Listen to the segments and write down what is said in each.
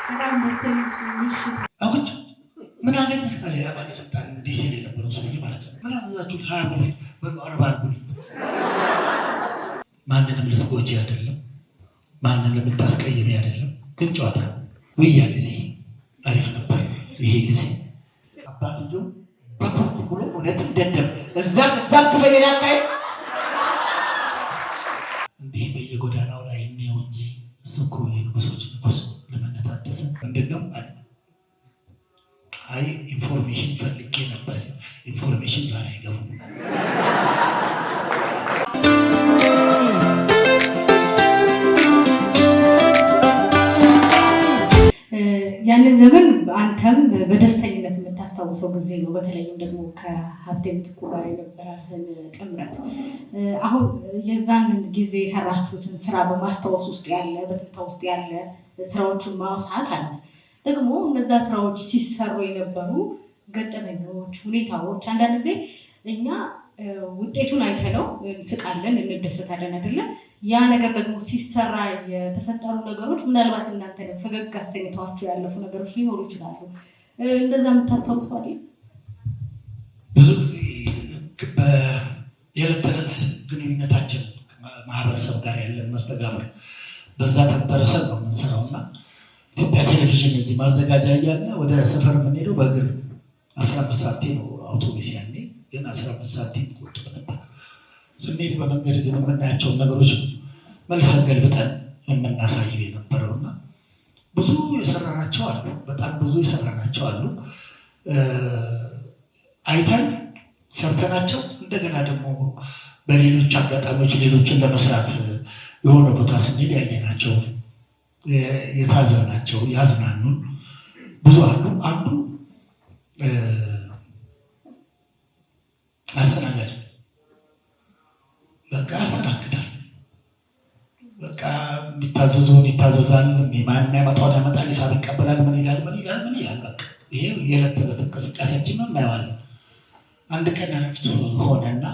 በጣም ደስተኞች ምሽት አሁን ምን አገኘህ አለ ያ ባለስልጣን ዲሲ ላይ የነበረው ሰውዬ ማለት ነው። ምን አዘዛችሁ? 20 ብር በሉ 40 አድርጉልኝ። ማንንም ልትጎጂ አይደለም፣ ማንንም ልታስቀይሚ አይደለም፣ ግን ጨዋታ ውያ ጊዜ አሪፍ ነበር። ይሄ ጊዜ አባትየው በኩርኩ ብሎ እውነትም ደደም እዛም ክፍል ያጣይ እንዲህ በየጎዳናው ላይ ነው እንጂ እሱ እኮ የንጉሶች ንጉስ ለማለት አደሰ እንደነው አለ። አይ ኢንፎርሜሽን ፈልጌ ነበር። ኢንፎርሜሽን ዛሬ አይገቡም። ያንን ዘመን አንተም በደስተኝነት የምታስታውሰው ጊዜ ነው። በተለይም ደግሞ ከሀብቴ ምትኩ ጋር የነበረህን ጥምረት አሁን የዛን ጊዜ የሰራችሁትን ስራ በማስታወስ ውስጥ ያለ በትዝታ ውስጥ ያለ ስራዎችን ማውሳት አለ። ደግሞ እነዛ ስራዎች ሲሰሩ የነበሩ ገጠመኞች፣ ሁኔታዎች አንዳንድ ጊዜ እኛ ውጤቱን አይተነው እንስቃለን፣ እንደሰታለን አይደለ? ያ ነገር ደግሞ ሲሰራ የተፈጠሩ ነገሮች ምናልባት እናንተ ፈገግ አሰኝተዋችሁ ያለፉ ነገሮች ሊኖሩ ይችላሉ። እንደዛ የምታስታውሰው አይደል? ብዙ ጊዜ የዕለት ተዕለት ግንኙነታችን ማህበረሰብ ጋር ያለን መስተጋብር በዛ ተንተርሰን ነው የምንሰራውና ኢትዮጵያ ቴሌቪዥን እዚህ ማዘጋጃ እያለ ወደ ሰፈር የምንሄደው በእግር 15 ሳንቲም ነው አውቶቡስ ያኔ፣ ግን 15 ሳንቲም ቁጥብ ነበር። ስንሄድ በመንገድ ግን የምናያቸውን ነገሮች መልሰን ገልብጠን የምናሳየው የነበረውና ብዙ የሰራናቸው አሉ። በጣም ብዙ የሰራናቸው አሉ። አይተን ሰርተናቸው እንደገና ደግሞ በሌሎች አጋጣሚዎች ሌሎችን ለመስራት የሆነ ቦታ ስንሄድ ያየናቸው የታዘብናቸው ያዝናኑን ብዙ አሉ። አንዱ አስተናጋጅ በቃ ያስተናግዳል። በቃ የሚታዘዘውን ይታዘዛል፣ የሚያመጣውን ያመጣል፣ ሂሳብ ይቀበላል። ምን ይላል። በቃ ይሄ የዕለት ተዕለት እንቅስቃሴያችን ነው፣ እናየዋለን። አንድ ቀን ረፍት ሆነና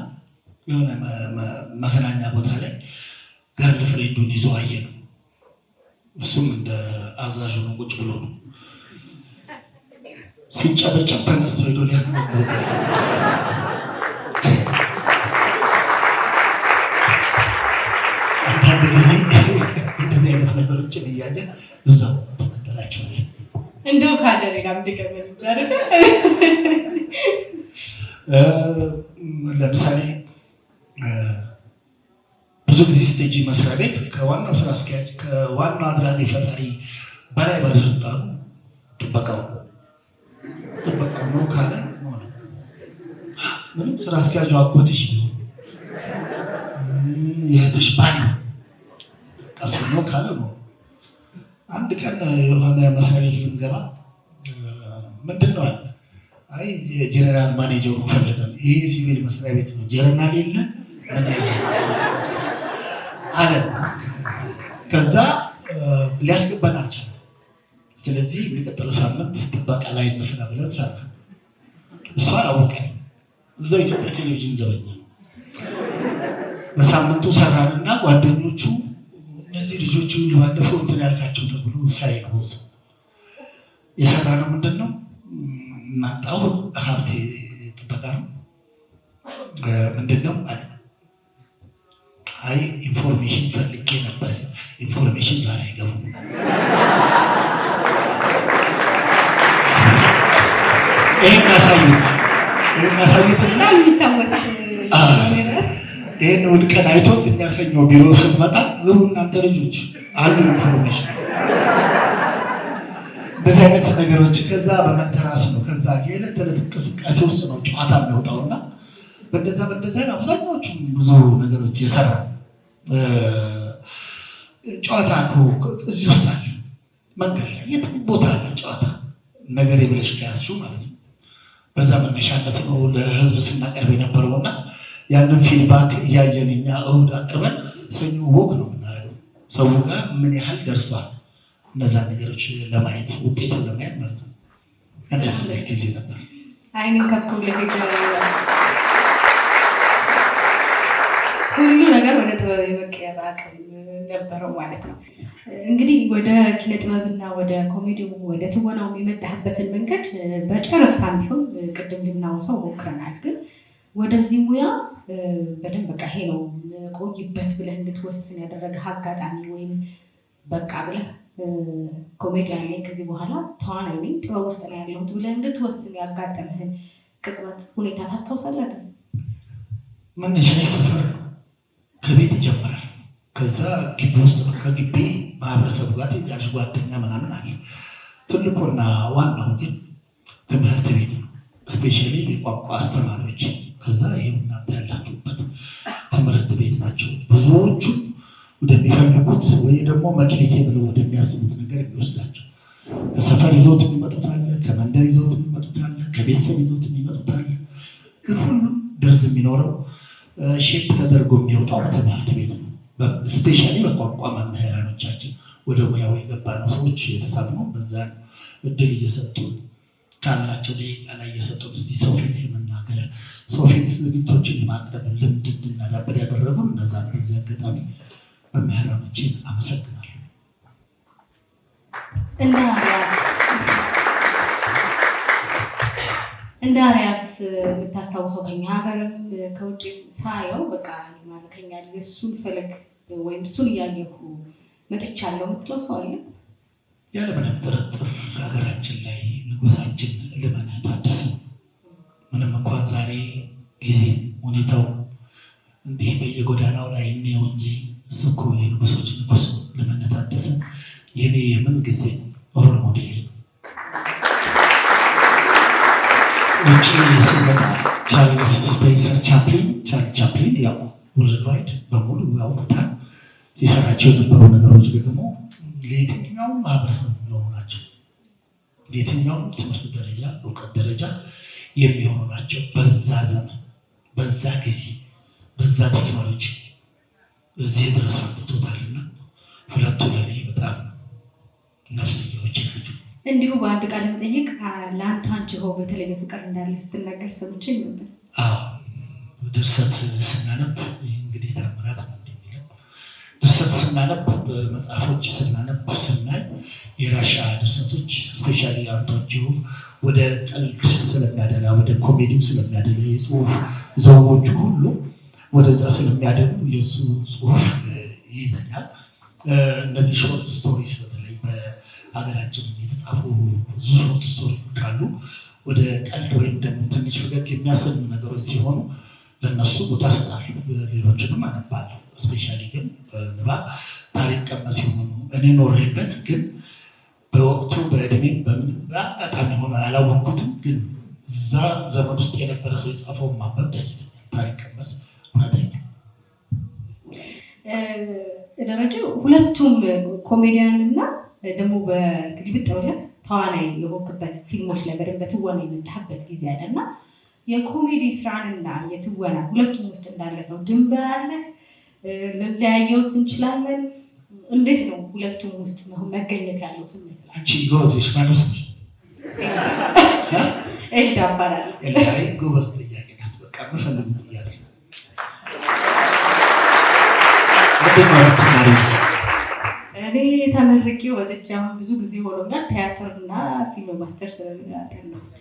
የሆነ መዝናኛ ቦታ ላይ ገርል ፍሬንዱን ይዞ አየነው። እሱም እንደ አዛዡ ነው፣ ቁጭ ብሎ ነው ሲጨበጨብ ተነስቶ ሄዶ ሊያክመት አንዳንድ ጊዜ እንደዚህ አይነት ነገሮችን እያየን እዛው ተመደላቸዋለን። እንደው ካለ ሌላ ምድገመን ይቻላል። ለምሳሌ ብዙ ጊዜ ስቴጂ መስሪያ ቤት ከዋናው ስራ አስኪያጅ ከዋናው አድራጊ ፈጣሪ በላይ ባለስልጣኑ ጥበቃው ነው ካለ ምንም ስራ አስኪያጁ አጎትሽ ቢሆን የእህትሽ ባል ቀስ ነው ካለ ነው። አንድ ቀን የሆነ መስሪያ ቤት ልንገባ ምንድን ነው አለ። አይ የጀነራል ማኔጀሩ ፈልገን፣ ይሄ ሲቪል መስሪያ ቤት ነው፣ ጀነራል የለ ምን ያለ አለ። ከዛ ሊያስገባን አልቻለም። ስለዚህ የሚቀጥለው ሳምንት ጥበቃ ላይ መስራ ብለን ሰራ። እሷ አላወቀን፣ እዛው ኢትዮጵያ ቴሌቪዥን ዘበኛ ነው። በሳምንቱ ሰራንና ጓደኞቹ እነዚህ ልጆች ሁሉ ባለፈው እንትን ያልካቸው ተብሎ ሳይኖዝ የሰራነው ምንድን ነው? እናጣው ሀብቴ ጥበቃ ነው። ምንድን ነው አለ። አይ ኢንፎርሜሽን ፈልጌ ነበር። ኢንፎርሜሽን ዛሬ አይገቡም። ይሄን አሳዩትና ይሄን ውድ ቀን አይቶት የሚያሰኘው ቢሮ ስንመጣ ግቡ እናንተ ልጆች አሉ ኢንፎርሜሽን። በዚህ አይነት ነገሮች ከዛ በመተራስ ነው። ከዛ የዕለት ተዕለት እንቅስቃሴ ውስጥ ነው ጨዋታ የሚወጣውና በእንደዛ አብዛኛዎቹ ብዙ ነገሮች የሰራ ጨዋታ እዚህ ውስጥ አለ። መንገድ ላይ የትም ቦታ አለ ጨዋታ ነገር የብለሽ ከያዝሽው ማለት ነው። በዛ መነሻነት ነው ለህዝብ ስናቀርብ የነበረውና ያንን ፊድባክ እያየን እኛ እሁድ አቅርበን ሰኞ ወግ ነው የምናደርገው። ሰው ጋር ምን ያህል ደርሷል እነዛ ነገሮች ለማየት ውጤቱን ለማየት ማለት ነው። እንደዚህ ጊዜ ነበር። አይንን ከፍቶ ሁሉ ነገር ወደ ጥበብ የመቀየር አቅም ነበረው ማለት ነው። እንግዲህ ወደ ኪነ ጥበብና ወደ ኮሜዲው ወደ ትወናው የመጣህበትን መንገድ በጨረፍታም ቢሆን ቅድም ልናወሳው ሞክረናል። ግን ወደዚህ ሙያ በደንብ በቃ ይሄ ነው ቆይበት ብለህ እንድትወስን ያደረገህ አጋጣሚ ወይም በቃ ብለህ ኮሜዲያን ነኝ ከዚህ በኋላ ተዋናይ ነኝ ጥበብ ውስጥ ነው ያለሁት ብለህ እንድትወስን ያጋጠምህን ቅጽበት ሁኔታ ታስታውሳለህ? መነሻዬ ሰፈር ነው። ከቤት ይጀምራል። ከዛ ግቢ ውስጥ ነው። ከግቢ ማህበረሰቡ ጋር ትሄጃለሽ፣ ጓደኛ ምናምን አለ። ትልቁና ዋናው ግን ትምህርት ቤት ነው። እስፔሻሊ የቋንቋ አስተማሪዎች። ከዛ ይሄው እናንተ ያላችሁበት ትምህርት ቤት ናቸው ብዙዎቹ ወደሚፈልጉት ወይ ደግሞ መክሊቴ ብለው ወደሚያስቡት ነገር የሚወስዳቸው። ከሰፈር ይዘውት የሚመጡት አለ፣ ከመንደር ይዘውት የሚመጡት አለ፣ ከቤተሰብ ይዘውት የሚመጡት አለ። ግን ሁሉም ደርዝ የሚኖረው ሼፕ ተደርጎ የሚወጣው በትምህርት ቤት ነው። ስፔሻሊ በቋንቋ መምህራኖቻችን ወደ ሙያው የገባነው ሰዎች የተሳብነው በዛ እድል እየሰጡን ካላቸው ደቂቃ ላይ እየሰጡን እስቲ ሰው ፊት የመናገር ሰው ፊት ዝግጅቶችን የማቅረብ ልምድ እንድናዳብር ያደረጉን እነዛ ነው። በዚህ አጋጣሚ መምህራኖችን አመሰግናለሁ። እንደ አርያስ የምታስታውሰው ከኛ ሀገርም ከውጭ ሳየው በቃ ይማርከኛል እሱን ፈለግ ወይም እሱን እያየሁ መጥቻለሁ የምትለው ሰው አለ? ያለምንም ጥርጥር ሀገራችን ላይ ንጉሳችን ልመና ታደሰ። ምንም እንኳን ዛሬ ጊዜ ሁኔታው እንዲህ በየጎዳናው ላይ እንየው እንጂ እሱ እኮ የንጉሶች ንጉስ ልመና ታደሰ የኔ የምን ጊዜ ሮል ሞዴል ነው። ውጭ ሲመጣ ቻርልስ ስፔንሰር ቻፕሊን ያው ወርልድዋይድ በሙሉ ያውቁታል። ሲሰራቸው የነበሩ ነገሮች ደግሞ ለየትኛውም ማህበረሰብ የሚሆኑ ናቸው። ለየትኛውም ትምህርት ደረጃ እውቀት ደረጃ የሚሆኑ ናቸው። በዛ ዘመን በዛ ጊዜ በዛ ቴክኖሎጂ እዚህ ድረስ አምጥቶታልና ሁለቱ ለኔ በጣም ነፍስዬዎች ናቸው። እንዲሁ በአንድ ቃል መጠይቅ ለአንተ አንቺ ሆ በተለየ ፍቅር እንዳለ ስትናገር ሰምቼ ነበር። ድርሰት ስናነብ እንግዲህ ታምራት ነው እንደሚለው ድርሰት ስናነብ መጽሐፎች ስናነብ ስናይ የራሻ ድርሰቶች ስፔሻሊ አንቶጂው ወደ ቀልድ ስለሚያደላ ወደ ኮሜዲው ስለሚያደላ የጽሁፍ ዘውጎቹ ሁሉ ወደዛ ስለሚያደሉ የእሱ ጽሁፍ ይይዘኛል። እነዚህ ሾርት ስቶሪስ በተለይ በሀገራችን የተጻፉ ብዙ ሾርት ስቶሪዎች አሉ። ወደ ቀልድ ወይም ደግሞ ትንሽ ፈገግ የሚያሰኙ ነገሮች ሲሆኑ ለነሱ ቦታ እሰጣለሁ። ሌሎችንም አነባለሁ። ስፔሻሊ ግን ንባብ ታሪክ ቀመስ ሲሆኑ እኔ ኖሬበት ግን በወቅቱ በእድሜም በአጋጣሚ ሆነ ያላወቅኩትም ግን እዛ ዘመን ውስጥ የነበረ ሰው የጻፈውን ማንበብ ደስ ይለኛል። ታሪክ ቀመስ እውነተኛ ደረጃው ሁለቱም ኮሜዲያን እና ደግሞ በግልብጥ ብለህ ተዋናይ የሆንክበት ፊልሞች ላይ በደንብ በትወና የመጣህበት ጊዜ አለና የኮሜዲ ስራንና የትወና ሁለቱም ውስጥ እንዳለ ሰው ድንበር አለ? ልንለያየውስ እንችላለን? እንዴት ነው ሁለቱም ውስጥ መገኘት ያለው ስሜት? አንቺ ጎበዝ ማለት ነው። ኤልዳ እባላለሁ። ኤልዳ ጎበዝ ጥያቄ ናት። በቃ የምፈልጉ ጥያቄ ነው። እኔ ተመርቄ ወጥቼ አሁን ብዙ ጊዜ ሆኖኛል። ቲያትርና ፊልም ማስተር ስለሚያጠናሁት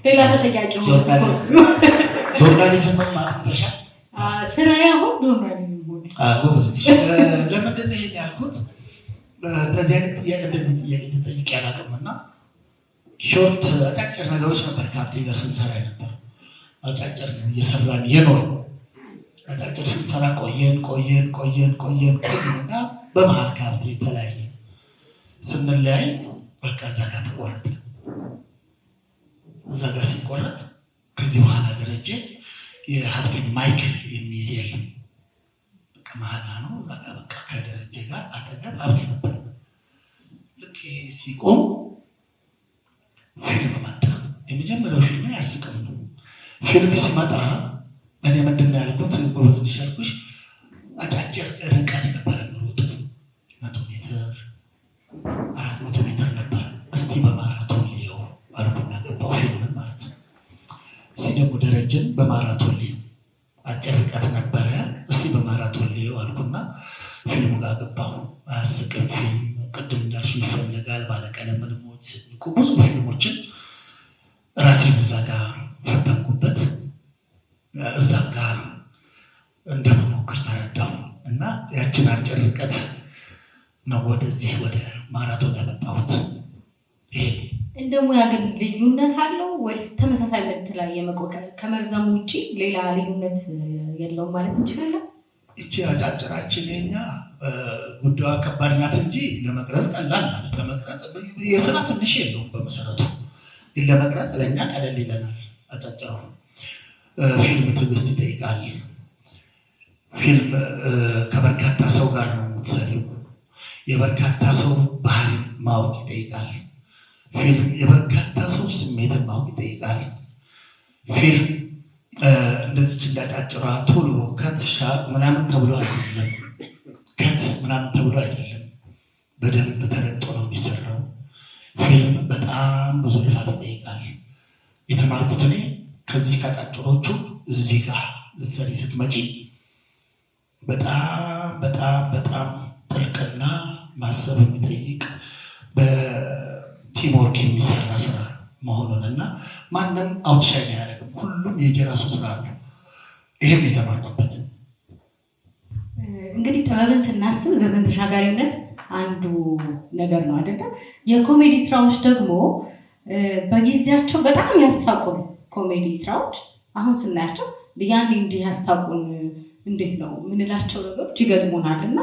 ሌላ ተጠያቂ ጆርናሊዝም ማለት ተሻል ስራዬ አሁን ጆርናሊዝም ሆነ። ለምንድን ነው ይሄን ያልኩት? እንደዚህ አይነት እንደዚህ ጥያቄ ተጠይቄ አላውቅምና ሾርት አጫጭር ነገሮች ነበር ከሀብቴ ጋር ስንሰራ ነበር። አጫጭር ነው እየሰራን የኖር አጫጭር ስንሰራ ቆየንና በመሀል ከሀብቴ ተለያየ። ስንለያይ በቃ እዛ ጋር ተቆረጠ። እዛ ጋር ሲቆረጥ ከዚህ በኋላ ደረጀ የሀብቴን ማይክ የሚይዝ የለም። በቃ መሀላ ነው። እዛ ጋር በቃ ከደረጀ ጋር አጠገብ ሀብቴ ነበር። ልክ ሲቆም ፊልም መጣ። የመጀመሪያው ፊልም ያስቀም ነው። ፊልም ሲመጣ እኔ ምንድን ነው ያልኩት? ጎበዝንሽ ያልኩሽ አጫጭር ርቀት ነበር የምሮጥ 100 ሜትር 400 ሜትር ነበር። እስቲ በማራቶን ሊየው አልኩና ገባው ፊልምን ማለት ነው። እስቲ ደግሞ ደረጀን በማራቶን ሊየው አጭር ርቀት ነበረ። እስቲ በማራቶን ሊየው አልኩና ፊልሙ ጋር ገባው። ነው ወደዚህ ወደ ማራቶን ያመጣሁት። ይሄ እንደ ሙያ ግን ልዩነት አለው ወይስ ተመሳሳይ ምት ላይ የመቆቀር ከመርዘሙ ውጪ ሌላ ልዩነት የለውም ማለት እንችላለን? እቺ አጫጭራችን የኛ ጉዳዩ ከባድ ናት እንጂ ለመቅረጽ ቀላል ናት። ለመቅረጽ የስራ ትንሽ የለውም በመሰረቱ፣ ግን ለመቅረጽ ለእኛ ቀለል ይለናል። አጫጭረው ፊልም ትዕግስት ይጠይቃል። ፊልም ከበርካታ ሰው ጋር ነው የምትሰሪው። የበርካታ ሰው ባህሪ ማወቅ ይጠይቃል። ፊልም የበርካታ ሰው ስሜትን ማወቅ ይጠይቃል። ፊልም እንደዚህ እንዳጫጭሯ ቶሎ ከትሻ ምናምን ተብሎ አይደለም። ምናምን ተብሎ አይደለም። በደንብ ተረጦ ነው የሚሰራው። ፊልም በጣም ብዙ ልፋት ይጠይቃል። የተማርኩት እኔ ከዚህ ከአጫጭሮቹ እዚህ ጋር ልትሰሪ ስትመጪ በጣም በጣም በጣም ጥልቅና ማሰብ የሚጠይቅ በቲምወርክ የሚሰራ ስራ መሆኑንና ማንም አውትሻይን አያደርግም። ሁሉም የየራሱ ስራ አለው። ይህም የተማርኩበት። እንግዲህ ጥበብን ስናስብ ዘመን ተሻጋሪነት አንዱ ነገር ነው አይደለም? የኮሜዲ ስራዎች ደግሞ በጊዜያቸው በጣም ያሳቁን ኮሜዲ ስራዎች አሁን ስናያቸው ያኔ እንዲህ ያሳቁን እንዴት ነው ምንላቸው ነገሮች ይገጥሙናል። እና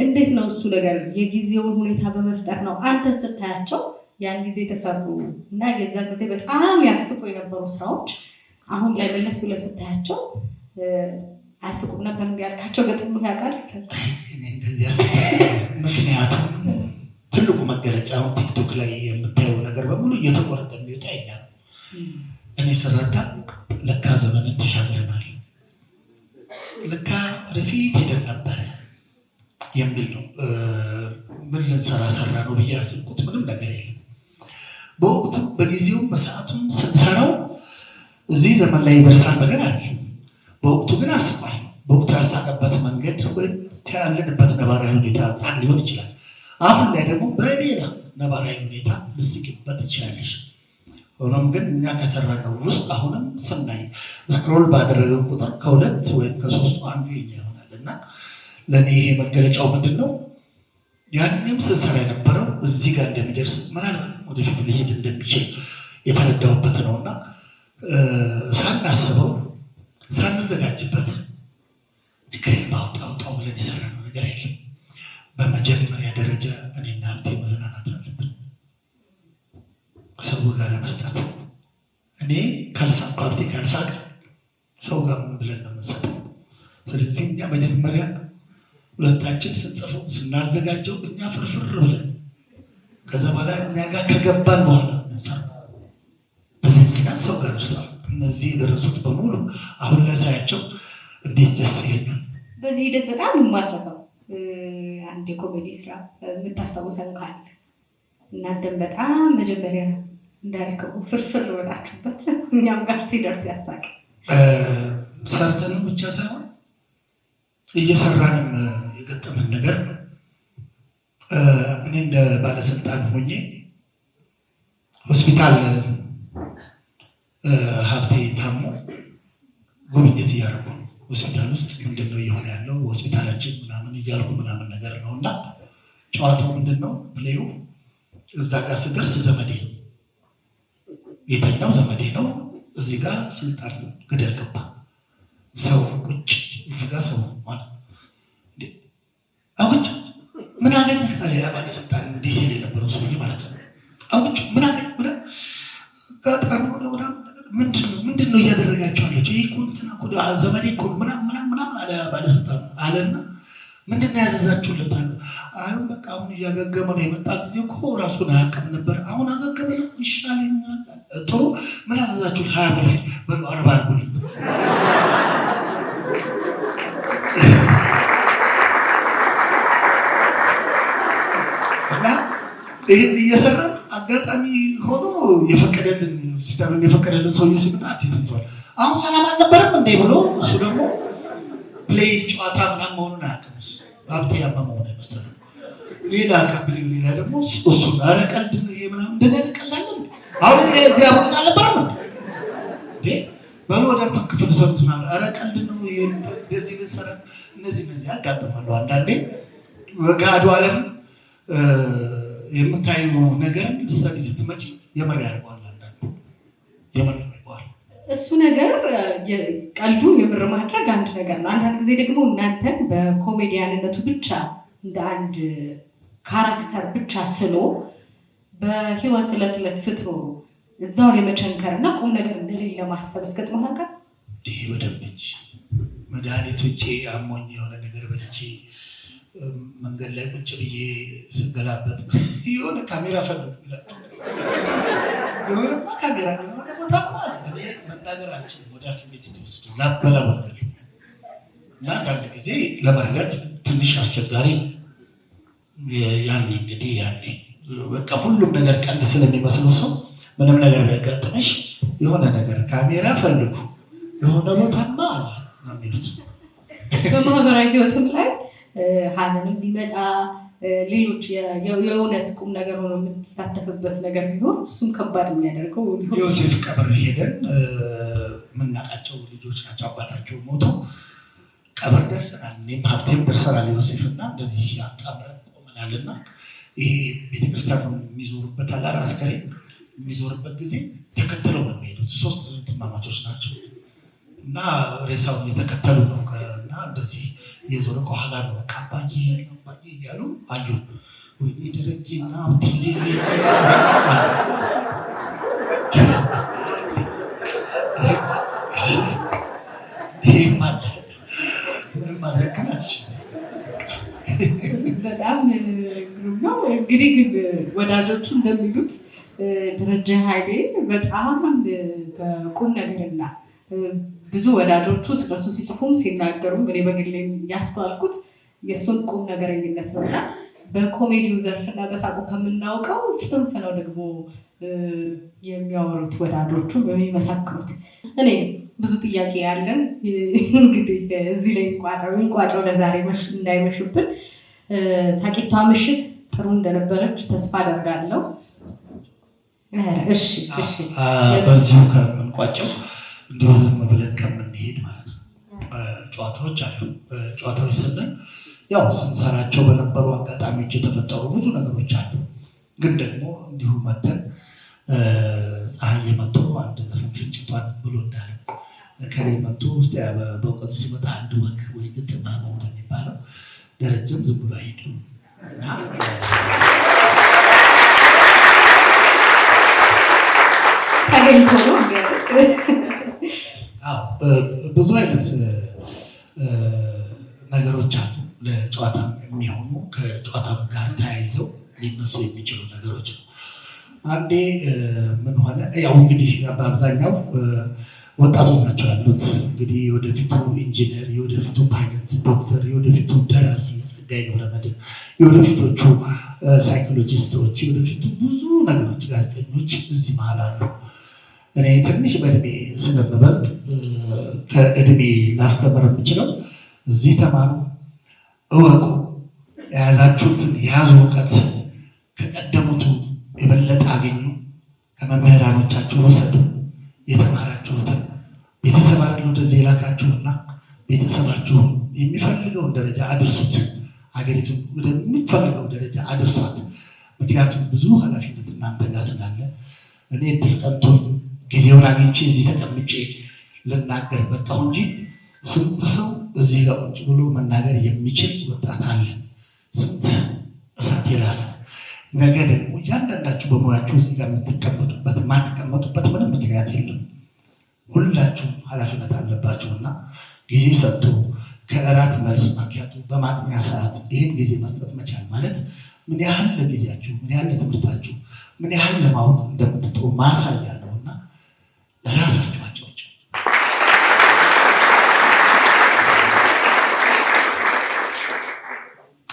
እንዴት ነው እሱ ነገር የጊዜውን ሁኔታ በመፍጠር ነው። አንተ ስታያቸው ያን ጊዜ የተሰሩ እና የዛን ጊዜ በጣም ያስቁ የነበሩ ስራዎች አሁን ላይ መለስ ብለህ ስታያቸው አያስቁም ነበር ያልካቸው ገጥሞ ያውቃል? ምክንያቱም ትልቁ መገለጫው ቲክቶክ ላይ የምታየው ነገር በሙሉ እየተቆረጠ የሚወጣ የኛ ነው። እኔ ስረዳ ለካ ዘመንን ተሻግረናል፣ ለካ ወደፊት ሄደን ነበረ የሚል ነው። ምን ልንሰራ ሰራ ነው ብዬ ያስብኩት ምንም ነገር የለም። በወቅቱ በጊዜውም በሰዓቱም ስንሰራው እዚህ ዘመን ላይ ይደርሳል ነገር አለ። በወቅቱ ግን አስቋል። በወቅቱ ያሳቀበት መንገድ ወይም ያለንበት ነባራዊ ሁኔታ አንጻር ሊሆን ይችላል። አሁን ላይ ደግሞ በሌላ ነባራዊ ሁኔታ ልስቅበት ይችላለሽ። ሆኖም ግን እኛ ከሰራነው ውስጥ አሁንም ስናይ ስክሮል ባደረገው ቁጥር ከሁለት ወይም ከሶስቱ አንዱ የኛ ይሆናል እና ለእኔ ይሄ መገለጫው ምንድን ነው? ያንም ስንሰራ የነበረው እዚህ ጋር እንደሚደርስ ምናልባት ወደፊት ሊሄድ እንደሚችል የተረዳሁበት ነው እና ሳናስበው ሳንዘጋጅበት ችግርን ባውጣው ብለን የሰራነው ነገር የለም። በመጀመሪያ ደረጃ እኔና ሀብቴ መዝናናት አለብን፣ ሰው ጋር ለመስጠት። እኔ ካልሳቅ ሀብቴ ካልሳቅ ሰው ጋር ምን ብለን ነው የምንሰጠው? ስለዚህ እኛ መጀመሪያ ሁለታችን ስንጽፈው ስናዘጋጀው እኛ ፍርፍር ብለን ከዛ በኋላ እኛ ጋር ከገባን በኋላ ሰራ። በዚህ ምክንያት ሰው ጋር ደርሷል። እነዚህ የደረሱት በሙሉ አሁን ላይ ሳያቸው እንዴት ደስ ይለኛል። በዚህ ሂደት በጣም የማትረሳው አንድ የኮሜዲ ስራ የምታስታውሰን ካለ እናንተም በጣም መጀመሪያ እንዳልከው ፍርፍር ብላችሁበት እኛም ጋር ሲደርስ ያሳቅ ሰርተንም ብቻ ሳይሆን እየሰራንም የገጠመን ነገር ነው። እኔ እንደ ባለስልጣን ሆኜ ሆስፒታል ሀብቴ ታሞ ጉብኝት እያደረጉ ነው። ሆስፒታል ውስጥ ምንድነው እየሆነ ያለው ሆስፒታላችን ምናምን እያልኩ ምናምን ነገር ነው እና ጨዋታው ምንድነው ፕሌዩ እዛ ጋር ስደርስ ዘመዴ ነው የተኛው ዘመዴ ነው። እዚህ ጋር ስልጣን ገደል ገባ። ሰው ቁጭ እዚህ ጋር ሰው ሆነ አውጭ ምን አገኘህ አለ ያ ባለስልጣን እንዲህ ሲል የነበረው ሰውዬ ማለት ነው። አውጭ ምን አገኘህ ብለ ጋጣን ሆነ ምንድን ነው እያደረጋችሁ አለች? ይሄ እኮ እንትና እኮ ዘመዴ እኮ ምናምን አለ ባለስልጣን አለና ምንድን ነው ያዘዛችሁለት አለ። አሁን በቃ አሁን እያገገመ ነው የመጣ ጊዜ እኮ ራሱን አያውቅም ነበር። አሁን አገገመ ነው ይሻለኛል። ጥሩ ምን ያዘዛችሁት? 20 ብር በሉ 40 አድርጉለት። እና ይህን እየሰራን አጋጣሚ ሆኖ የፈቀደልን ሲታርን የፈቀደልን ሰውዬ ሲመጣ አትይቷል። አሁን ሰላም አልነበረም እንዴ ብሎ እሱ ደግሞ ፕሌይ ጨዋታ ምናምን መሆኑን አያውቅም። ሀብቴ ያመመው ነው የመሰለው። ሌላ ከፕሌይ ሌላ ደግሞ እሱ ኧረ ቀልድ ነው ይሄ ምናምን እንደዚህ አይነት ቀልድ አለ አሁን እዚህ አብሮኝ አልነበረም እንዴ በሉ ወደ እንትን ክፍል ሰሩት ምናምን ኧረ ቀልድ ነው ይሄ እንደዚህ ልሰራ እነዚህ ያጋጥማሉ አንዳንዴ። በጋዱ ዓለም የምታዩ ነገር ስተት ስትመጪ የመር ያደርገዋል። አንዳንዱ የመር ያደርገዋል። እሱ ነገር ቀልዱን የምር ማድረግ አንድ ነገር ነው። አንዳንድ ጊዜ ደግሞ እናንተን በኮሜዲያንነቱ ብቻ እንደ አንድ ካራክተር ብቻ ስሎ በህይወት ዕለት ዕለት ስትኖሩ እዛው ላይ መቸንከርና ቁም ነገር እንደሌለ ማሰብ እስከጥሞ ነገር ይሄ በደንብች መድኃኒት ውጪ አሞኝ የሆነ ነገር በልቼ መንገድ ላይ ቁጭ ብዬ ስገላበጥ የሆነ ካሜራ ፈልጉ ይላል። የሆነማ ካሜራ እኔ መናገር አልችልም። ወደ ሐኪም ቤት እንዲወስዱ ላበላበናል እና አንዳንድ ጊዜ ለመረዳት ትንሽ አስቸጋሪ ያኔ እንግዲህ ያኔ በቃ ሁሉም ነገር ቀልድ ስለሚመስለው ሰው ምንም ነገር ቢያጋጥምሽ የሆነ ነገር ካሜራ ፈልጉ የሆነ ቦታማ አለ ነው የሚሉት። በማህበራዊ ህይወትም ላይ ሀዘንም ቢመጣ ሌሎች የእውነት ቁም ነገር ሆኖ የምትሳተፍበት ነገር ቢኖር እሱም ከባድ የሚያደርገው ዮሴፍ ቀብር ሄደን የምናውቃቸው ልጆች ናቸው። አባታቸው ሞቶ ቀብር ደርሰናል። እኔም ሀብቴም ደርሰናል። ዮሴፍ እና እንደዚህ አጣምረን ቆመናልና ይሄ ቤተክርስቲያኑ የሚዞሩበት አላር አስከሬን የሚዞርበት ጊዜ ተከተለው ነው የሚሄዱት። 3 ትማማቾች ናቸው እና ሬሳውን እየተከተሉ ነው እና እንደዚህ የዞረ ከኋላ ነው በቃ አባዬ እያሉ አዩ። ወይኔ ደረጀና ብትሌ ምንም ማድረግናት በጣም ግሩም ነው። እንግዲህ ግን ወዳጆቹ እንደሚሉት ደረጀ ኃይሌ በጣም በቁም ነገርና ብዙ ወዳጆቹ ስለሱ ሲጽፉም ሲናገሩም እኔ በግሌ ያስተዋልኩት የእሱን ቁም ነገረኝነት ነው እና በኮሜዲው ዘርፍና በሳቁ ከምናውቀው ጽንፍ ነው ደግሞ የሚያወሩት ወዳጆቹ የሚመሰክሩት። እኔ ብዙ ጥያቄ ያለን እንግዲህ እዚህ ላይ እንቋጨው ለዛሬ እንዳይመሽብን። ሳቂቷ ምሽት ጥሩ እንደነበረች ተስፋ አደርጋለሁ። እሺ በዚሁ ከምንቋጨው እንዲሁ ዝም ብለን ከምንሄድ ማለት ነው። ጨዋታዎች አሉ። ጨዋታዎች ስንል ያው ስንሰራቸው በነበሩ አጋጣሚዎች የተፈጠሩ ብዙ ነገሮች አሉ። ግን ደግሞ እንዲሁ መተን ፀሐይ መጥቶ አንድ ዘፈን ፍንጭቷን ብሎ እንዳለ ከላይ መጥቶ ውስጥ በእውቀቱ ሲመጣ አንድ ወግ ወይ ግጥም ነው እንደሚባለው ደረጀም ዝም ብሎ አይሄድም እና ተገኝቶ ነው ብዙ አይነት ነገሮች አሉ ለጨዋታ የሚሆኑ ከጨዋታም ጋር ተያይዘው ሊነሱ የሚችሉ ነገሮች ነው። አንዴ ምን ሆነ ያው እንግዲህ በአብዛኛው ወጣቶች ናቸው ያሉት። እንግዲህ የወደፊቱ ኢንጂነር፣ የወደፊቱ ፓይለት፣ ዶክተር፣ የወደፊቱ ደራሲ ጸጋዬ ገብረመድህን፣ የወደፊቶቹ ሳይኮሎጂስቶች፣ የወደፊቱ ብዙ ነገሮች ጋዜጠኞች እዚህ መሀል አሉ። እኔ ትንሽ በእድሜ ስለምበልጥ ከእድሜ ላስተምር የምችለው እዚህ ተማሩ፣ እወቁ፣ የያዛችሁትን የያዙ እውቀት ከቀደሙቱ የበለጠ አገኙ፣ ከመምህራኖቻችሁ ወሰዱ፣ የተማራችሁትን ቤተሰብ አይደል ወደዚህ የላካችሁና ቤተሰባችሁን የሚፈልገውን ደረጃ አድርሱት፣ ሀገሪቱን ወደሚፈልገው ደረጃ አድርሷት። ምክንያቱም ብዙ ኃላፊነት እናንተ ጋር ስላለ እኔ እድል ቀንቶኝ ጊዜውን አግኝቼ እዚህ ተቀምጬ ልናገር በቃሁ እንጂ ስንት ሰው እዚህ ጋር ቁጭ ብሎ መናገር የሚችል ወጣት አለ። ስንት እሳት የላሰ ነገ ደግሞ እያንዳንዳችሁ በሙያችሁ እዚህ ጋር የምትቀመጡበት የማትቀመጡበት ምንም ምክንያት የለም። ሁላችሁም ኃላፊነት አለባችሁና ጊዜ ሰጥቶ ከእራት መልስ ማኪያቱ በማጥኛ ሰዓት ይህን ጊዜ መስጠት መቻል ማለት ምን ያህል ለጊዜያችሁ፣ ምን ያህል ለትምህርታችሁ፣ ምን ያህል ለማወቅ እንደምትጥሩ ማሳያ ነውና ለራሳችሁ አጫዎች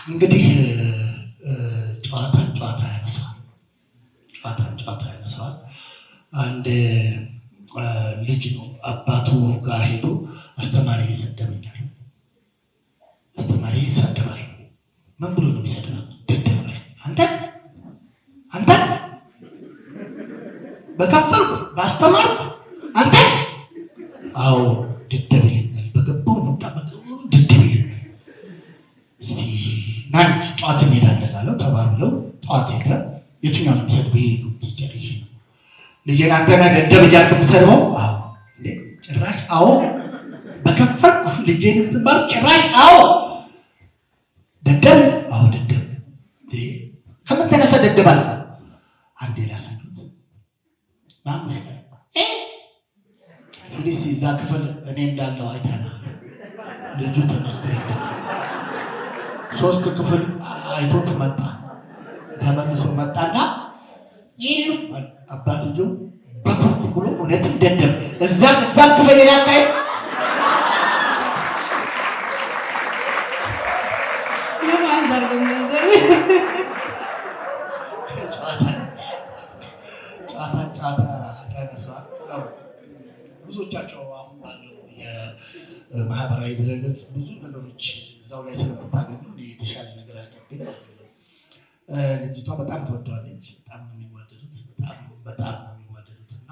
እንግዲህ ጨዋታን ጨዋታ ያነሳዋል። አንድ ልጅ ነው አባቱ ጋር ሄዶ አስተማሪ ይሰደበኛል። አስተማሪ ይሰደባል። ምን ብሎ ነው የሚሰደበው? ደደብ አንተ በከፈልኩ ባስተማርኩ አንተ አዎ ደደብ ይለኛል። በገባው መጣ ደደብ ይለኛል። እስቲ ናንቺ አለው ተባብለው ጠዋት ሄደ። የትኛው ነው የሚሰድበው? ይሄ ነው ትይያለህ። ይሄ ነው ልጄን አንተ ነህ ደደብ እያልክ የምትሰድበው? አዎ እንዴ ጭራሽ አዎ በከፈርኩ ልጄን ትባል ጭራሽ አዎ ደደብ አዎ ደደብ ከምን ተነሳ ደደብ አለ። አንዴ ላሳዩት ማምሽ ሂዲስ እዛ ክፍል እኔ እንዳለው አይተናል። ልጁ ተነስቶ ሄደ። 3 ክፍል አይቶት መጣ። ተመልሶ መጣና ይሉ አባትየው በኩርኩ ብሎ እውነትም ደደብ እዛም ክፍል የላካይ ጨዋታ ያነሳል። ብዙዎቻቸው አሁን ባለው የማህበራዊ ድረገጽ ብዙ ነገሮች እዛው ላይ ስለምታገኙ የተሻለ ነገር አለብኝ። ልጅቷ በጣም ተወደዋለች። በጣም ነው የሚዋደዱት። በጣም ነው የሚዋደዱት እና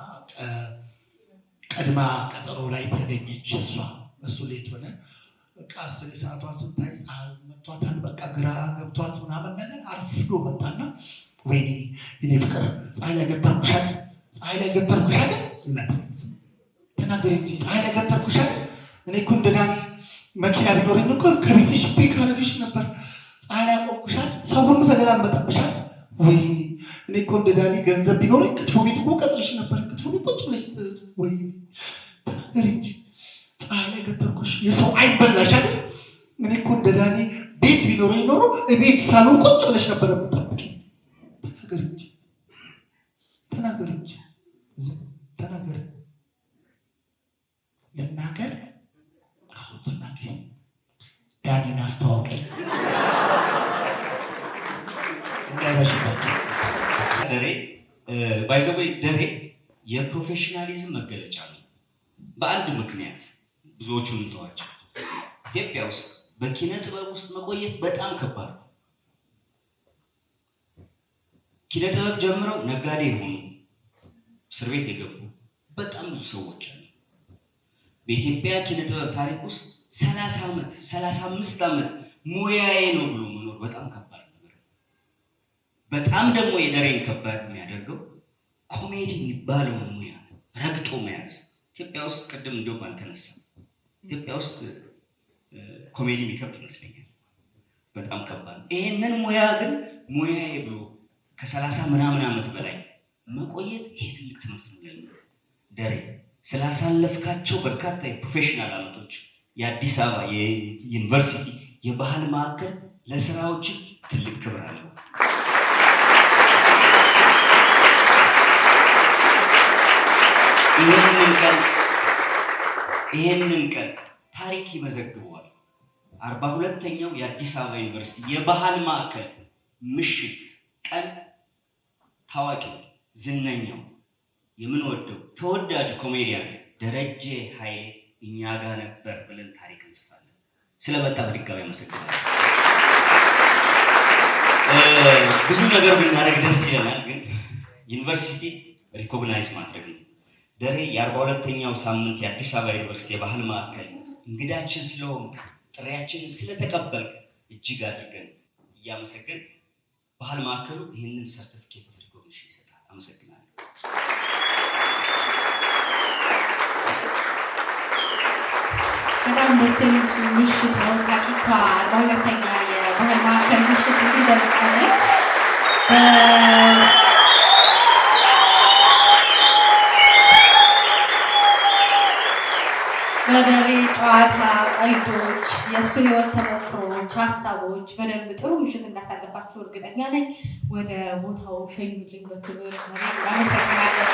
ቀድማ ቀጠሮ ላይ ተገኘች። እሱ ሌት ሆነ። በቃ 10 ሰዓቷን ስታይ ፀሐይ መቷታል። በቃ ግራ ገብቷት ምናምን ነገር አርፍዶ መጣና ወይኔ የኔ ፍቅር ፀሐይ ላይ ገተርኩሻል ይላታል። ተናገሪ እንጂ ፀሐይ ላይ ገተርኩሻል። እኔ እኮ እንደ ዳኒ መኪና ቢኖረኝ እኮ ከቤትሽ ፒክ አደረግሽ ነበር። ፀሐይ ላይ አቆምኩሻል። ሰው ሁሉ ተገላመጠብሻል። ወይኔ እኔ እኮ እንደ ዳኒ ገንዘብ ቢኖረኝ ክትፎ ቤት እኮ ቀጥርሽ ነበር። ክትፎ ቤት ቁጭ ብለሽ ወይኔ ተናገሪ እንጂ ፀሐይ ላይ ገተርኩሽ። የሰው አይን በላሽ አይደል? እኔ እኮ እንደ ዳኒ ቤት ቢኖረኝ ኖሮ ቤት ሳሎን ቁጭ ብለሽ ነበር የምጠብቂኝ። ተናገሪ እንጂ ተናገሪ። ልናገር? አዎ ተናገሪ። ዳኒን አስተዋውቀኝ እንዳይበሽባቸው። ደሬ የፕሮፌሽናሊዝም መገለጫ ነው። በአንድ ምክንያት ብዙዎቹን እንተዋቸው። ኢትዮጵያ ውስጥ በኪነ ጥበብ ውስጥ መቆየት በጣም ከባድ ነው። ኪነ ጥበብ ጀምረው ነጋዴ የሆኑ እስር ቤት የገቡ በጣም ብዙ ሰዎች አሉ። በኢትዮጵያ ኪነ ጥበብ ታሪክ ውስጥ 30 ዓመት 35 ዓመት ሙያዬ ነው ብሎ መኖር በጣም ከባድ ነገር ነው። በጣም ደግሞ የደሬን ከባድ የሚያደርገው ኮሜዲ የሚባለውን ሙያ ረግጦ መያዝ። ኢትዮጵያ ውስጥ ቅድም እንደውም አልተነሳም። ኢትዮጵያ ውስጥ ኮሜዲ የሚከብድ ይመስለኛል። በጣም ከባድ ነው። ይሄንን ሙያ ግን ሙያዬ ብሎ ከ30 ምናምን ዓመት በላይ መቆየት ይሄ ትልቅ ትምህርት ነው ለኔ። ደሬ ስላሳለፍካቸው በርካታ የፕሮፌሽናል ዓመቶች የአዲስ አበባ የዩኒቨርሲቲ የባህል ማዕከል ለስራዎች ትልቅ ክብር አለው። ይሄንን ቀን ታሪክ ይመዘግበዋል። 42ኛው የአዲስ አበባ ዩኒቨርሲቲ የባህል ማዕከል ምሽት ቀን ታዋቂው ዝነኛው የምንወደው ተወዳጁ ኮሜዲያን ደረጀ ኃይሌ እኛ ጋር ነበር ብለን ታሪክ እንጽፋለን። ስለመጣ በድጋሚ አመሰግናለሁ። ብዙ ነገር ብናደርግ ደስ ይለናል፣ ግን ዩኒቨርሲቲ ሪኮግናይዝ ማድረግ ነው። ደሬ የ42ኛው ሳምንት የአዲስ አበባ ዩኒቨርሲቲ የባህል ማዕከል እንግዳችን ስለሆንክ ጥሪያችንን ስለተቀበልክ እጅግ አድርገን እያመሰገን ባህል ማዕከሉ ይህንን ሰርቲፊኬት ኦፍ ሪኮግኒሽን ይሰጣል። አመሰግናለሁ። በጣም ደስ የሚል ምሽት ነው። ሳቂቷ 42ኛ የባህል ማዕከል ምሽት እንግዲህ ደምቃለች። በደሬ ጨዋታ ቀይዶች፣ የእሱ ህይወት ተሞክሮች፣ ሀሳቦች በደንብ ጥሩ ምሽት እንዳሳለፋችሁ እርግጠኛ ነኝ። ወደ ቦታው ሸኙልኝ በክብር። አመሰግናለሁ።